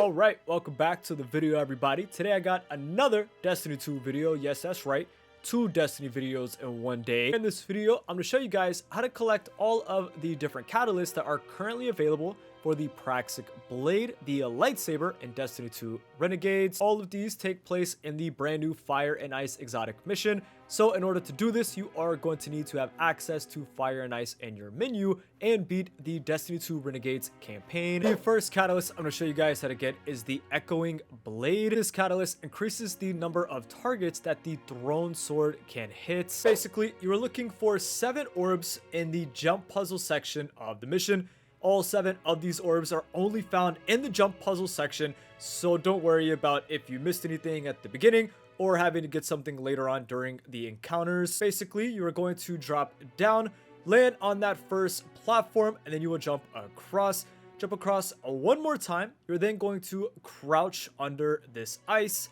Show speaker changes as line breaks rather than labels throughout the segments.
Alright, welcome back to the video, everybody. Today I got another Destiny 2 video. Yes, that's right. 2 Destiny videos in one day. In this video, I'm going to show you guys how to collect all of the different catalysts that are currently available for the Praxic Blade, the lightsaber, in Destiny 2 Renegades. All of these take place in the brand new Fire and Ice exotic mission. So in order to do this, you are going to need to have access to Fire and Ice in your menu and beat the Destiny 2 Renegades campaign. The first catalyst I'm going to show you guys how to get is the Echoing Blade. This catalyst increases the number of targets that the thrown sword can hit. Basically, you are looking for 7 orbs in the jump puzzle section of the mission. All 7 of these orbs are only found in the jump puzzle section, so don't worry about if you missed anything at the beginning or having to get something later on during the encounters. Basically, you are going to drop down, land on that first platform, and then you will jump across one more time. You're then going to crouch under this ice.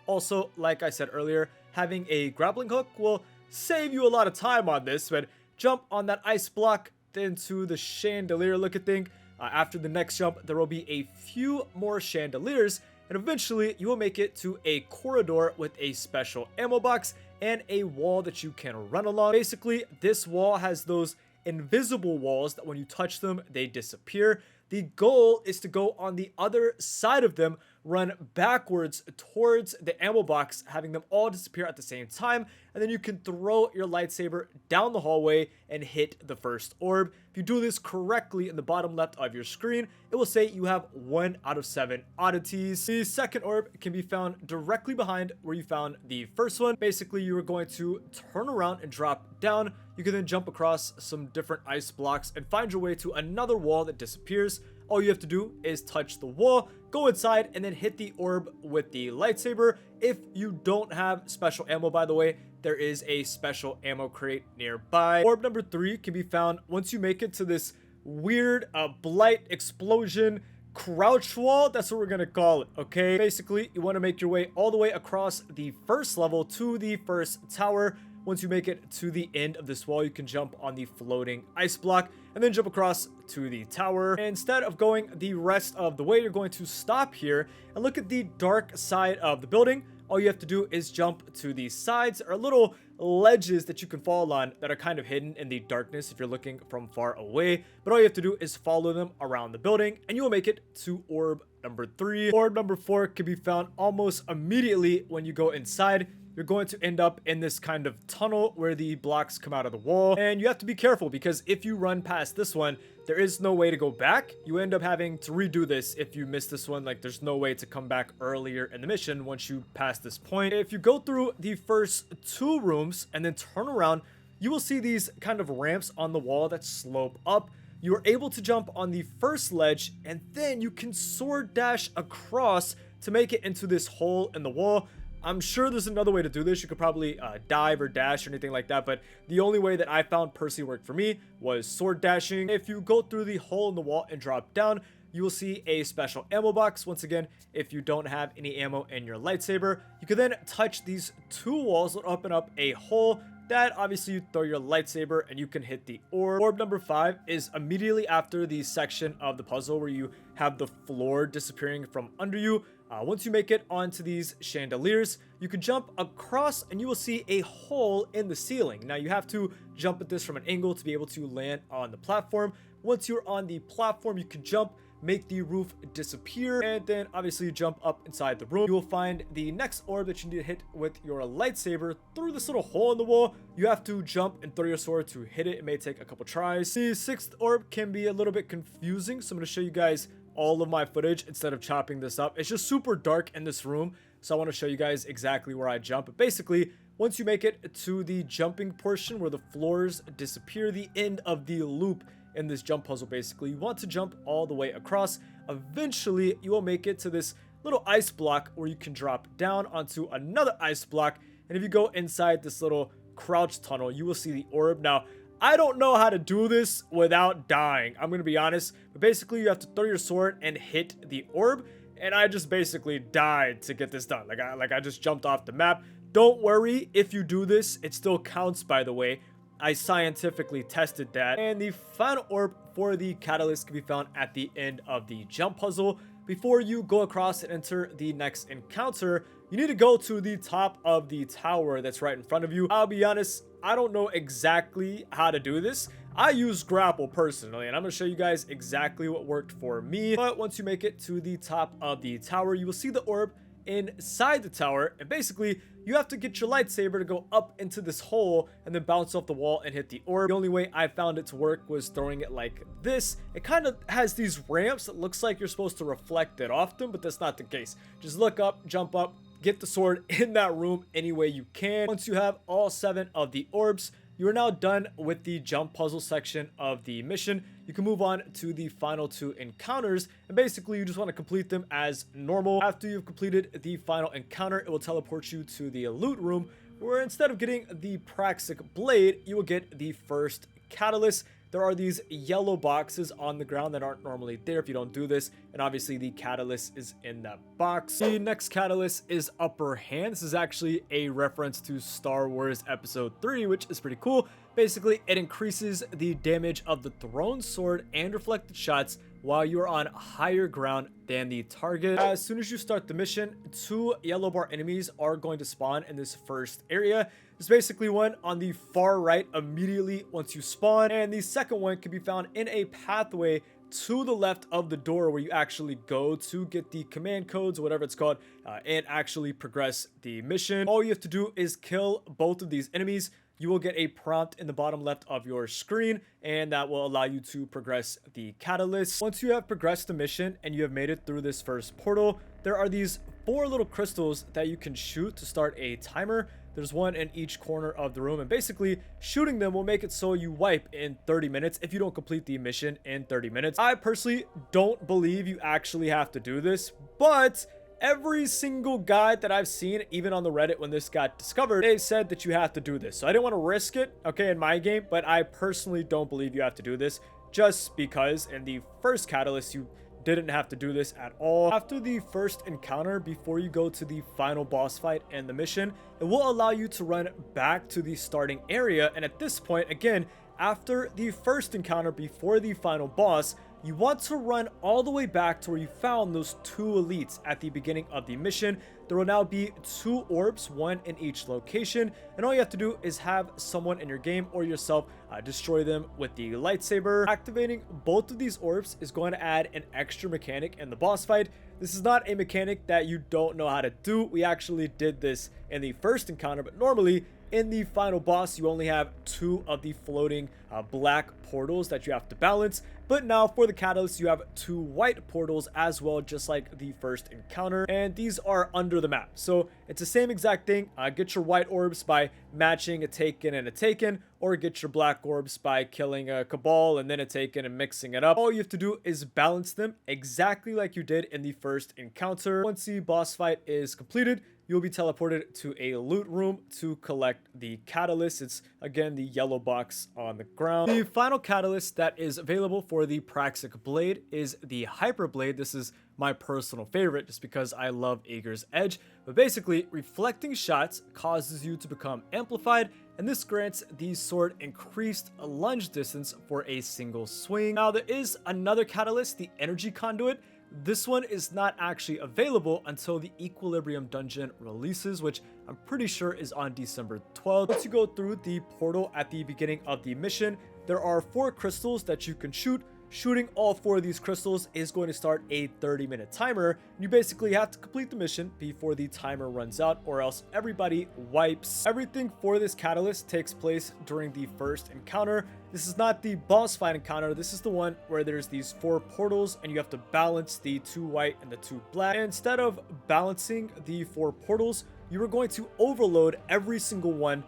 Also, like I said earlier, having a grappling hook will save you a lot of time on this, but jump on that ice block into the chandelier looking thing. After the next jump, there will be a few more chandeliers, and eventually you will make it to a corridor with a special ammo box and a wall that you can run along. Basically, this wall has those invisible walls that when you touch them, they disappear. The goal is to go on the other side of them, run backwards towards the ammo box, having them all disappear at the same time, and then you can throw your lightsaber down the hallway and hit the first orb. If you do this correctly in the bottom left of your screen, it will say you have 1 out of 7 oddities. The second orb can be found directly behind where you found the first one. Basically, you are going to turn around and drop down. You can then jump across some different ice blocks and find your way to another wall that disappears. All you have to do is touch the wall, go inside, and then hit the orb with the lightsaber. If you don't have special ammo, by the way, there is a special ammo crate nearby. Orb number 3 can be found once you make it to this weird blight explosion crouch wall. That's what we're gonna call it, okay? Basically, you want to make your way all the way across the first level to the first tower. Once you make it to the end of this wall, you can jump on the floating ice block and then jump across to the tower. Instead of going the rest of the way, you're going to stop here and look at the dark side of the building. All you have to do is jump to the sides. There are little ledges that you can fall on that are kind of hidden in the darkness if you're looking from far away. But all you have to do is follow them around the building and you will make it to orb number 3. Orb number 4 can be found almost immediately when you go inside. You're going to end up in this kind of tunnel where the blocks come out of the wall, and you have to be careful because if you run past this one, there is no way to go back. You end up having to redo this if you miss this one. Like, there's no way to come back earlier in the mission once you pass this point. If you go through the first 2 rooms and then turn around, you will see these kind of ramps on the wall that slope up. You are able to jump on the first ledge, and then you can sword dash across to make it into this hole in the wall. I'm sure there's another way to do this. You could probably dive or dash or anything like that, but the only way that I found personally worked for me was sword dashing. If you go through the hole in the wall and drop down, you will see a special ammo box. Once again, if you don't have any ammo in your lightsaber, you can then touch these 2 walls that open up a hole that obviously you throw your lightsaber and you can hit the orb. Orb number 5 is immediately after the section of the puzzle where you have the floor disappearing from under you. Once you make it onto these chandeliers, you can jump across and you will see a hole in the ceiling. Now you have to jump at this from an angle to be able to land on the platform. Once you're on the platform, you can jump, make the roof disappear, and then obviously you jump up inside the room. You will find the next orb that you need to hit with your lightsaber through this little hole in the wall. You have to jump and throw your sword to hit it. It may take a couple tries. The 6th orb can be a little bit confusing, so I'm going to show you guys all of my footage instead of chopping this up. It's just super dark in this room, so I want to show you guys exactly where I jump. But basically, once you make it to the jumping portion where the floors disappear, the end of the loop in this jump puzzle, basically, you want to jump all the way across. Eventually, you will make it to this little ice block where you can drop down onto another ice block. And if you go inside this little crouch tunnel, you will see the orb. Now, I don't know how to do this without dying, I'm gonna be honest, but basically you have to throw your sword and hit the orb, and I just basically died to get this done. Like I just jumped off the map. Don't worry, if you do this, it still counts, by the way. I scientifically tested that. And the final orb for the catalyst can be found at the end of the jump puzzle. before you go across and enter the next encounter, you need to go to the top of the tower that's right in front of you. I'll be honest, I don't know exactly how to do this. I use grapple personally, and I'm going to show you guys exactly what worked for me. But once you make it to the top of the tower, you will see the orb inside the tower, and basically you have to get your lightsaber to go up into this hole and then bounce off the wall and hit the orb. The only way I found it to work was throwing it like this. It kind of has these ramps that looks like you're supposed to reflect it off them, but that's not the case. Just look up, jump up, get the sword in that room any way you can. Once you have all 7 of the orbs, you are now done with the jump puzzle section of the mission. You can move on to the final 2 encounters, and basically you just want to complete them as normal. After you've completed the final encounter, it will teleport you to the loot room, where instead of getting the Praxic blade, you will get the first catalyst. There are these yellow boxes on the ground that aren't normally there if you don't do this, and obviously the catalyst is in that box. The next catalyst is Upper Hand. This is actually a reference to Star Wars Episode 3, which is pretty cool. Basically, it increases the damage of the thrown sword and reflected shots while you are on higher ground than the target. As soon as you start the mission, 2 yellow bar enemies are going to spawn in this first area. There's basically one on the far right immediately once you spawn, and the second one can be found in a pathway to the left of the door where you actually go to get the command codes, whatever it's called, and actually progress the mission. All you have to do is kill both of these enemies. You will get a prompt in the bottom left of your screen, and that will allow you to progress the catalyst. Once you have progressed the mission and you have made it through this first portal, there are these 4 little crystals that you can shoot to start a timer. There's one in each corner of the room, and basically shooting them will make it so you wipe in 30 minutes if you don't complete the mission in 30 minutes. I personally don't believe you actually have to do this, but every single guide that I've seen, even on the Reddit when this got discovered, they said that you have to do this. So I didn't want to risk it, okay, in my game, but I personally don't believe you have to do this, just because in the first catalyst, you didn't have to do this at all. After the first encounter, before you go to the final boss fight and the mission, it will allow you to run back to the starting area. And at this point, again, after the first encounter before the final boss, you want to run all the way back to where you found those 2 elites at the beginning of the mission. There will now be 2 orbs, 1 in each location, and all you have to do is have someone in your game or yourself destroy them with the lightsaber. Activating both of these orbs is going to add an extra mechanic in the boss fight. This is not a mechanic that you don't know how to do. We actually did this in the first encounter, but normally in the final boss, you only have 2 of the floating black portals that you have to balance. But now for the catalyst, you have 2 white portals as well, just like the first encounter. And these are under the map. So it's the same exact thing. Get your white orbs by matching a taken and a taken, or get your black orbs by killing a cabal and then a taken and mixing it up. All you have to do is balance them exactly like you did in the first encounter. Once the boss fight is completed, you'll be teleported to a loot room to collect the catalyst. It's, again, the yellow box on the ground. The final catalyst that is available for the Praxic blade is the Hyperblade. This is my personal favorite just because I love Aeger's Edge. But basically, reflecting shots causes you to become amplified, and this grants the sword increased lunge distance for a single swing. Now, there is another catalyst, the Energy Conduit. This one is not actually available until the Equilibrium dungeon releases, which I'm pretty sure is on December 12th. Once you go through the portal at the beginning of the mission, there are 4 crystals that you can shoot. Shooting all 4 of these crystals is going to start a 30-minute timer. You basically have to complete the mission before the timer runs out, or else everybody wipes. Everything for this catalyst takes place during the first encounter. This is not the boss fight encounter. This is the one where there's these 4 portals and you have to balance the 2 white and the 2 black. And instead of balancing the 4 portals, you are going to overload every single one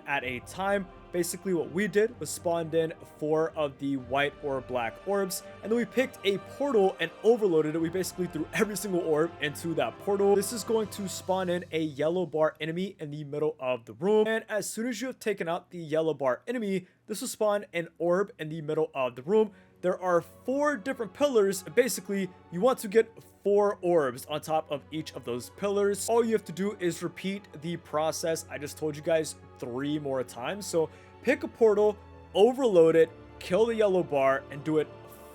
at a time. Basically what we did was spawned in 4 of the white or black orbs, and then we picked a portal and overloaded it. We basically threw every single orb into that portal. This is going to spawn in a yellow bar enemy in the middle of the room, and as soon as you have taken out the yellow bar enemy, this will spawn an orb in the middle of the room. There are 4 different pillars, and basically you want to get 4 orbs on top of each of those pillars. All you have to do is repeat the process I just told you guys 3 more times. So pick a portal, overload it, kill the yellow bar, and do it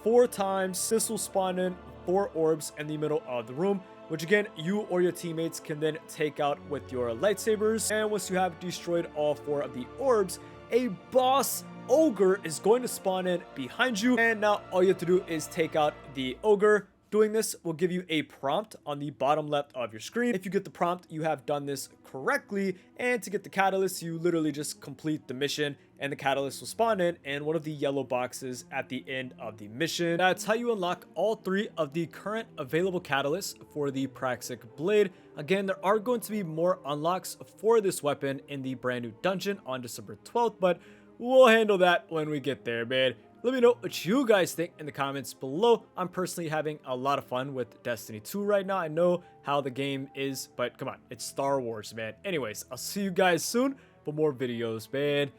4 times. This will spawn in 4 orbs in the middle of the room, which again, you or your teammates can then take out with your lightsabers. And once you have destroyed all 4 of the orbs, a boss ogre is going to spawn in behind you. And now all you have to do is take out the ogre. Doing this will give you a prompt on the bottom left of your screen. If you get the prompt, you have done this correctly. And to get the catalyst, you literally just complete the mission and the catalyst will spawn in one of the yellow boxes at the end of the mission. That's how you unlock all 3 of the current available catalysts for the Praxic blade. Again, there are going to be more unlocks for this weapon in the brand new dungeon on December 12th, but we'll handle that when we get there, man. Let me know what you guys think in the comments below. I'm personally having a lot of fun with Destiny 2 right now. I know how the game is, but come on, it's Star Wars, man. Anyways, I'll see you guys soon for more videos, man.